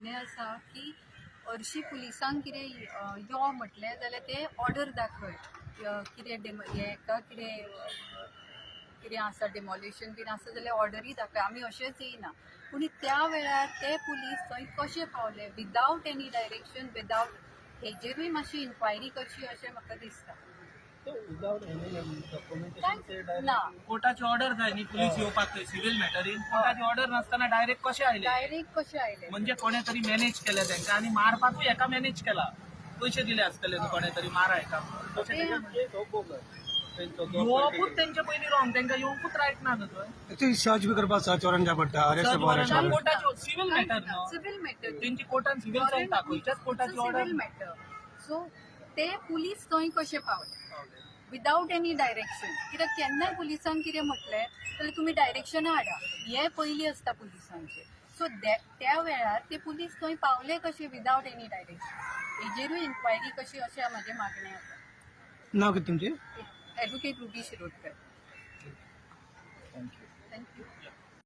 हें आसा की हरशीं पुलिसांक कितें यो म्हटलें जाल्यार ते ऑर्डर दाखय कितें हेका कितें आसा डेमोलेशन बीन आसा जाल्यार ऑर्डरी दाखय आमी अशेंच येयना पूण त्या वेळार ते पुलीस थंय कशे पावले विदावट एनी डायरेक्शन विदावट हेजेरूय मातशी इन्क्वायरी करची अशें म्हाका दिसता ना कोर्टाची ऑर्डर जाय न्ही पुलीस येवपाक थंय सिव्हिल मॅटरीन कोर्टाची ऑर्डर नासतना डायरेक्ट कशे आयले म्हणजे कोणे तरी मॅनेज केले तांकां आनी मारपाकूय हेका मॅनेज केला पयशे दिले आसतले न्हू कोणे तरी मारा हेका येवपूच तेंचे पयलीं रॉंग तांकां येवपूच रायट ना न्हू थंय सर्च बी करपाक सर्च वॉरंट जाय पडटा कोर्टाची सिव्हिल मॅटर न्हू सिव्हिल मॅटर तेंची कोर्टान सिव्हिल चलता खंयच्याच कोर्टाची ऑर्डर सिव्हिल मॅटर सो ते पुलीस थंय कशे पावले विदावट एनी डायरेक्शन कित्याक केन्नाय पुलिसांक कितें म्हटलें जाल्यार तुमी डायरेक्शनां हाडा हे पयलीं आसता पुलिसांचे सो त्या वेळार ते पुलीस थंय पावले कशे विदावट एनी डायरेक्शन हेजेरूय इन्क्वायरी कशी अशें म्हाजें मागणें आसा नाव कितें तुमचें ॲडवोकेट रुबी शिरोडकर थँक्यू